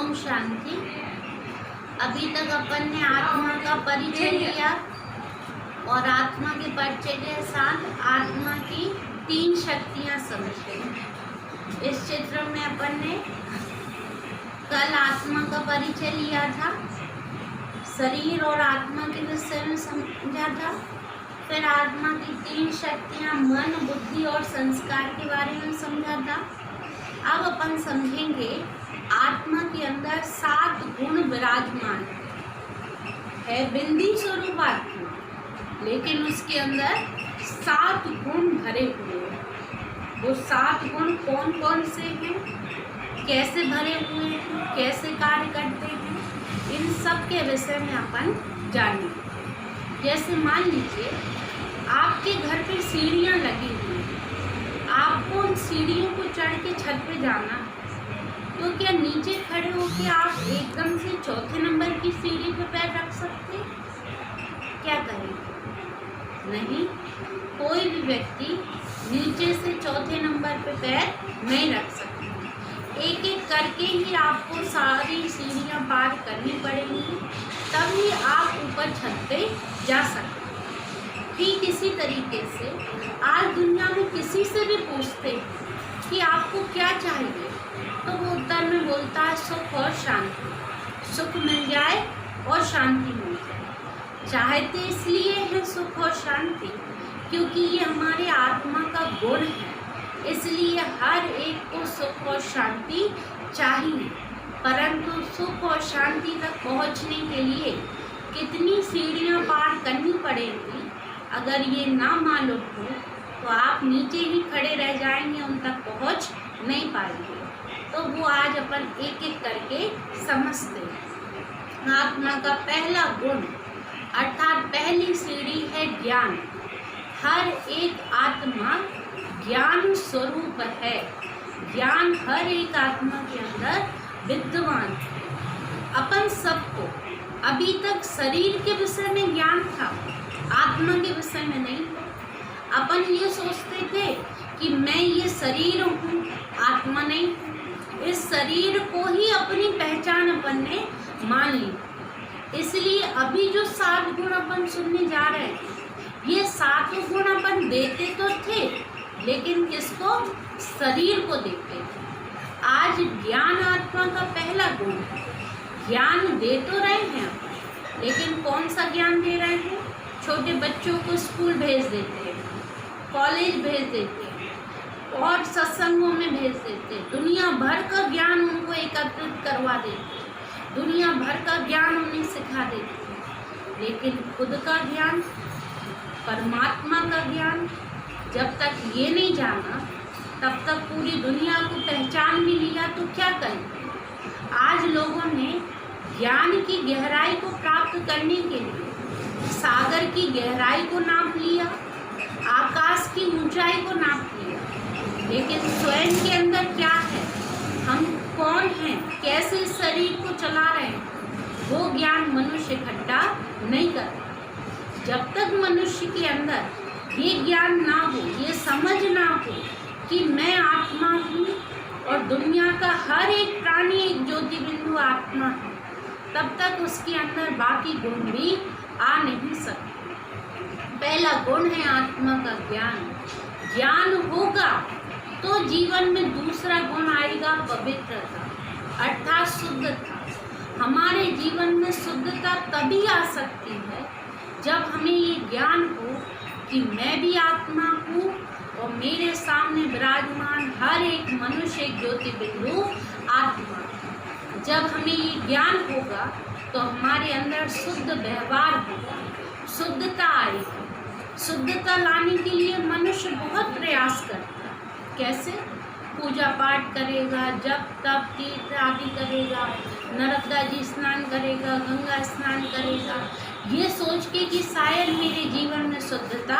ओम शांति। अभी तक अपन ने आत्मा का परिचय लिया और आत्मा के परिचय के साथ आत्मा की 3 शक्तियां समझी। इस चित्र में अपन ने कल आत्मा का परिचय लिया था, शरीर और आत्मा के विषय में समझा था। फिर आत्मा की 3 शक्तियां मन, बुद्धि और संस्कार के बारे में समझा था। अब अपन समझेंगे आत्मा के अंदर 7 गुण विराजमान है। बिंदी स्वरूप आत्मा, लेकिन उसके अंदर 7 गुण भरे हुए हैं। वो 7 गुण कौन कौन से हैं, कैसे भरे हुए हैं, कैसे कार्य करते हैं, इन सब के विषय में अपन जानेंगे। जैसे मान लीजिए आपके घर पे सीढ़ियाँ लगी हुई हैं, आपको उन सीढ़ियों को चढ़ के छत पे जाना है, तो क्या नीचे खड़े होकर आप एकदम से 4थे नंबर की सीढ़ी पे पैर रख सकते? क्या करेंगे? नहीं, कोई भी व्यक्ति नीचे से 4थे नंबर पे पैर नहीं रख सकता। एक एक करके ही आपको सारी सीढ़ियाँ पार करनी पड़ेंगी, तभी आप ऊपर छत पे जा सकते। ठीक इसी तरीके से आज दुनिया में किसी से भी पूछते हैं कि आपको क्या चाहिए, तो वो उत्तर में बोलता है सुख और शांति। सुख मिल जाए और शांति मिल जाए। चाहते इसलिए है सुख और शांति क्योंकि ये हमारे आत्मा का गुण है, इसलिए हर एक को सुख और शांति चाहिए। परंतु सुख और शांति तक पहुंचने के लिए कितनी सीढ़ियां पार करनी पड़ेंगी, अगर ये ना मालूम हो तो आप नीचे ही खड़े रह जाएंगे, उन तक पहुंच नहीं पाएंगे। तो वो आज अपन एक एक करके समझते हैं। आत्मा का पहला गुण अर्थात पहली सीढ़ी है ज्ञान। हर एक आत्मा ज्ञान स्वरूप है। ज्ञान हर एक आत्मा के अंदर विद्यमान है। अपन सबको अभी तक शरीर के विषय में ज्ञान था, आत्मा के विषय में नहीं। अपन ये सोचते थे कि मैं ये शरीर हूँ, आत्मा नहीं। इस शरीर को ही अपनी पहचान अपन ने मान ली। इसलिए अभी जो 7 गुण अपन सुनने जा रहे हैं, ये 7 गुण अपन देते तो थे, लेकिन किसको? शरीर को देते थे। आज ज्ञान आत्मा का पहला गुण है। ज्ञान दे तो रहे हैं अपन, लेकिन कौन सा ज्ञान दे रहे हैं? छोटे बच्चों को स्कूल भेज देते हैं, कॉलेज भेज देते हैं और सत्संगों में भेज देते हैं। दुनिया भर का ज्ञान उनको एकत्रित करवा देते हैं, दुनिया भर का ज्ञान उन्हें सिखा देते हैं, लेकिन खुद का ज्ञान, परमात्मा का ज्ञान जब तक ये नहीं जाना, तब तक पूरी दुनिया को पहचान भी लिया तो क्या करें? आज लोगों ने ज्ञान की गहराई को प्राप्त करने के लिए सागर की गहराई को नाप लिया, आकाश की ऊंचाई को नाप लिया, लेकिन स्वयं के अंदर क्या है, हम कौन हैं, कैसे इस शरीर को चला रहे हैं, वो ज्ञान मनुष्य इकट्ठा नहीं करता। जब तक मनुष्य के अंदर ये ज्ञान ना हो, ये समझ ना हो कि मैं आत्मा हूँ और दुनिया का हर एक प्राणी एक ज्योति बिंदु आत्मा है, तब तक उसके अंदर बाकी गुण भी आ नहीं सकते। पहला गुण है आत्मा का ज्ञान। ज्ञान होगा तो जीवन में दूसरा गुण आएगा पवित्रता, अर्थात शुद्धता। हमारे जीवन में शुद्धता तभी आ सकती है जब हमें ये ज्ञान हो कि मैं भी आत्मा हूँ और मेरे सामने विराजमान हर एक मनुष्य एक ज्योति बिंदु आत्मा। जब हमें ये ज्ञान होगा तो हमारे अंदर शुद्ध व्यवहार होगा, शुद्धता आएगी। शुद्धता लाने के लिए मनुष्य बहुत प्रयास करता है। कैसे? पूजा पाठ करेगा, जप तप तीर्थ आदि करेगा, नर्मदा जी स्नान करेगा, गंगा स्नान करेगा, ये सोच के कि शायद मेरे जीवन में शुद्धता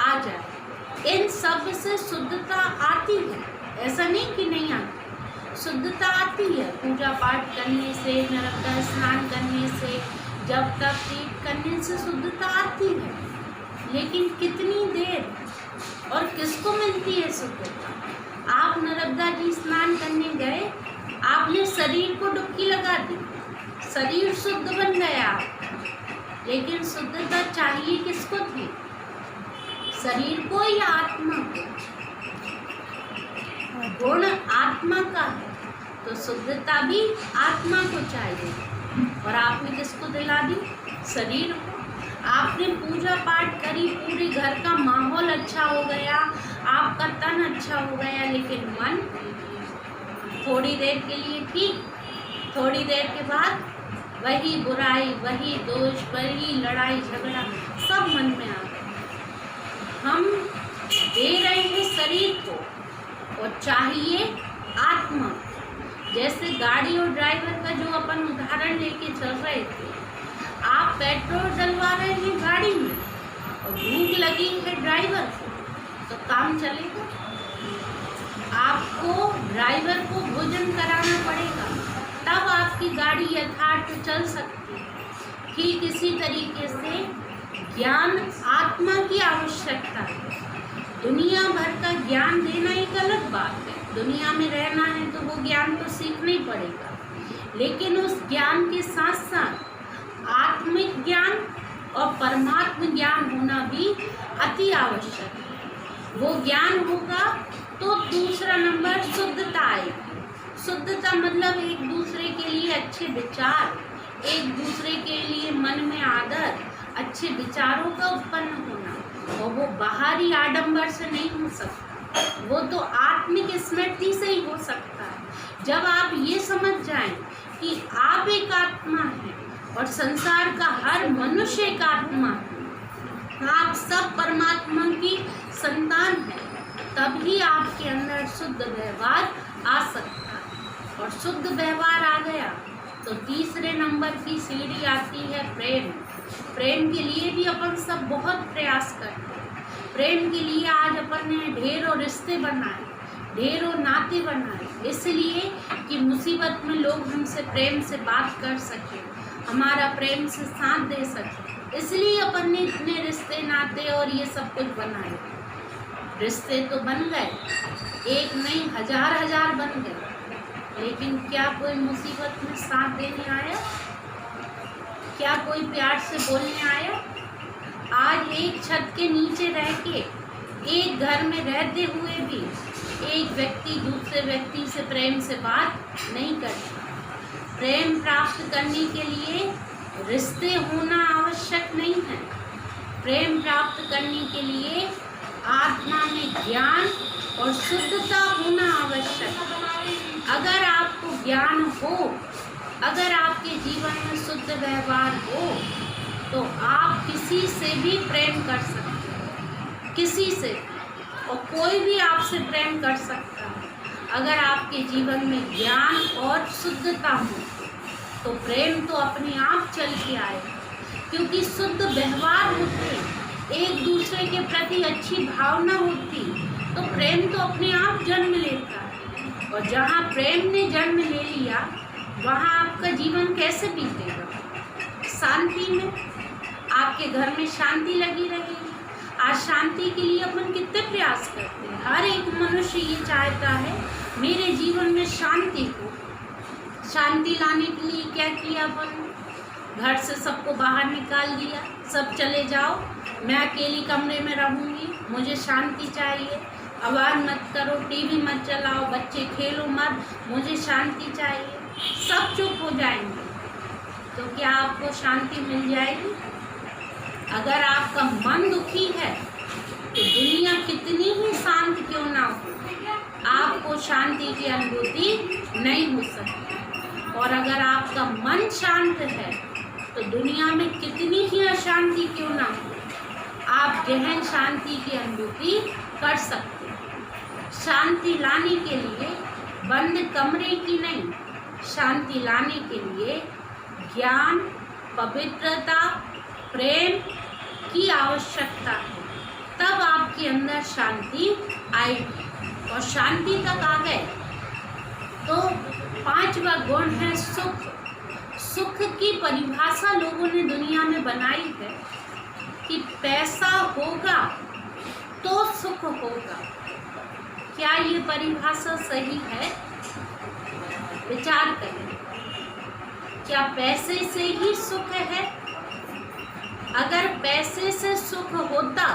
आ जाए। इन सब से शुद्धता आती है, ऐसा नहीं कि नहीं आती। शुद्धता आती है पूजा पाठ करने से, नर्मदा स्नान करने से, जब तक तीर्थ करने से शुद्धता आती है। लेकिन कितनी देर और किसको मिलती है शुद्धता? आप नर्मदा जी स्नान करने गए, आपने शरीर को डुबकी लगा दी, शरीर शुद्ध बन गया, लेकिन शुद्धता चाहिए किसको थी? शरीर को या आत्मा को? गुण आत्मा का है तो शुद्धता भी आत्मा को चाहिए, और आपने किसको दिला दी? शरीर को। आपने पूजा पाठ करी, पूरे घर का माहौल अच्छा हो गया, आपका तन अच्छा हो गया, लेकिन मन थोड़ी देर के लिए ठीक, थोड़ी देर के बाद वही बुराई, वही दोष, वही लड़ाई झगड़ा सब मन में आ गया। हम दे रहे हैं शरीर को और चाहिए आत्मा। जैसे गाड़ी और ड्राइवर का जो अपन उदाहरण लेके चल रहे थे, आप पेट्रोल डलवा रहे हैं गाड़ी में और भूख लगी है ड्राइवर को, तो काम चलेगा? आपको ड्राइवर को भोजन कराना पड़ेगा, तब आपकी गाड़ी यथार्थ चल सकती है। ठीक इसी तरीके से ज्ञान आत्मा की आवश्यकता है। दुनिया भर का ज्ञान देना एक अलग बात है, दुनिया में रहना है तो वो ज्ञान तो सीखना ही पड़ेगा, लेकिन उस ज्ञान के साथ साथ आत्मिक ज्ञान और परमात्म ज्ञान होना भी अति आवश्यक है। वो ज्ञान होगा तो दूसरा नंबर शुद्धता आएगी। शुद्धता मतलब एक दूसरे के लिए अच्छे विचार, एक दूसरे के लिए मन में आदर, अच्छे विचारों का उत्पन्न होना, और वो बाहरी आडंबर से नहीं हो सकता, वो तो आत्मिक स्मृति से ही हो सकता है। जब आप ये समझ जाएं कि आप एक आत्मा हैं और संसार का हर मनुष्य एक आत्मा है, आप सब परमात्मा की संतान हैं, तभी आपके अंदर शुद्ध व्यवहार आ सकता है। और शुद्ध व्यवहार आ गया तो तीसरे नंबर की सीढ़ी आती है प्रेम। प्रेम के लिए भी अपन सब बहुत प्रयास करते हैं। प्रेम के लिए आज अपन ने ढेरों रिश्ते बनाए, ढेरों नाते बनाए, इसलिए कि मुसीबत में लोग हमसे प्रेम से बात कर सके, हमारा प्रेम से साथ दे सके, इसलिए अपन ने इतने रिश्ते नाते और ये सब कुछ बनाए। रिश्ते तो बन गए, एक नहीं हजार हजार बन गए, लेकिन क्या कोई मुसीबत में साथ देने आया? क्या कोई प्यार से बोलने आया? आज एक छत के नीचे रह के, एक घर में रहते हुए भी एक व्यक्ति दूसरे व्यक्ति से प्रेम से बात नहीं करता। प्रेम प्राप्त करने के लिए रिश्ते होना आवश्यक नहीं है। प्रेम प्राप्त करने के लिए आत्मा में ज्ञान और शुद्धता होना आवश्यक है। अगर आपको ज्ञान हो, अगर आपके जीवन में शुद्ध व्यवहार हो, तो आप किसी से भी प्रेम कर सकते हैं, किसी से, और कोई भी आपसे प्रेम कर सकता है। अगर आपके जीवन में ज्ञान और शुद्धता हो तो प्रेम तो अपने आप चल के आएगा, क्योंकि शुद्ध व्यवहार होते, एक दूसरे के प्रति अच्छी भावना होती, तो प्रेम तो अपने आप जन्म लेता है। और जहाँ प्रेम ने जन्म ले लिया, वहाँ आपका जीवन कैसे बीतेगा? शांति में। आपके घर में शांति लगी रहेगी। आज शांति के लिए अपन कितने प्रयास करते हैं। हर एक मनुष्य ये चाहता है मेरे जीवन में शांति हो। शांति लाने के लिए क्या किया अपन? घर से सबको बाहर निकाल दिया, सब चले जाओ, मैं अकेली कमरे में रहूँगी, मुझे शांति चाहिए, आवाज़ मत करो, टीवी मत चलाओ, बच्चे खेलो मत, मुझे शांति चाहिए। सब चुप हो जाएंगे, तो क्या आपको शांति मिल जाएगी? अगर आपका मन दुखी है तो दुनिया कितनी ही शांत क्यों ना हो, आपको शांति की अनुभूति नहीं हो सकती। और अगर आपका मन शांत है तो दुनिया में कितनी ही अशांति क्यों ना हो, आप गहन शांति की अनुभूति कर सकते हैं। शांति लाने के लिए बंद कमरे की नहीं, शांति लाने के लिए ज्ञान, पवित्रता, प्रेम की आवश्यकता है, तब आपके अंदर शांति आएगी। और शांति तक आ गए तो पांचवा गुण है सुख। सुख की परिभाषा लोगों ने दुनिया में बनाई है कि पैसा होगा तो सुख होगा। क्या ये परिभाषा सही है? विचार करें, क्या पैसे से ही सुख है? अगर पैसे से सुख होता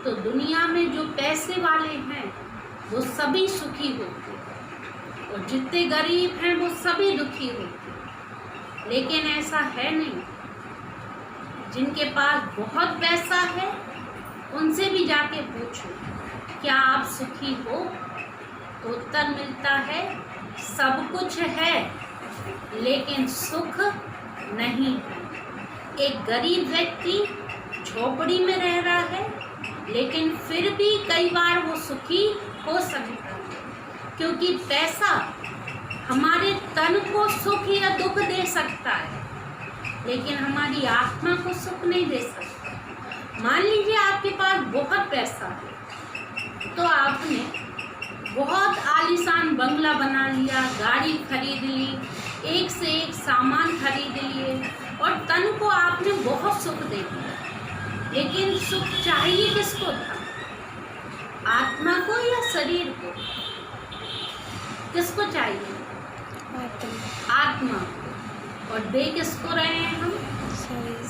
तो दुनिया में जो पैसे वाले हैं वो सभी सुखी होते और जितने गरीब हैं वो सभी दुखी होते। लेकिन ऐसा है नहीं। जिनके पास बहुत पैसा है उनसे भी जाके पूछो, क्या आप सुखी हो? तो उत्तर मिलता है, सब कुछ है लेकिन सुख नहीं है। एक गरीब व्यक्ति झोपड़ी में रह रहा है लेकिन फिर भी कई बार वो सुखी हो सकता है, क्योंकि पैसा हमारे तन को सुख या दुख दे सकता है लेकिन हमारी आत्मा को सुख नहीं दे सकता। मान लीजिए आपके पास बहुत पैसा है तो आपने बहुत आलीशान बंगला बना लिया, गाड़ी खरीद ली, एक से एक सामान खरीद लिए और तन को आपने बहुत सुख दे दिया। लेकिन सुख चाहिए किसको था? आत्मा को या शरीर को? किसको चाहिए? आत्मा को। और दे किसको रहे हैं हम?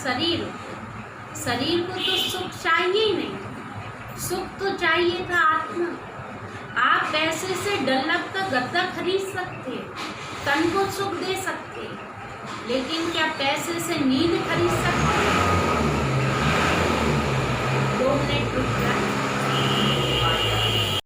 शरीर को। शरीर को तो सुख चाहिए ही नहीं, सुख तो चाहिए था आत्मा। आप पैसे से डल्लब का गद्दा खरीद सकते, तन को सुख दे सकते, लेकिन क्या पैसे से नींद खरीद सकते? 2 मिनट रुक जाए।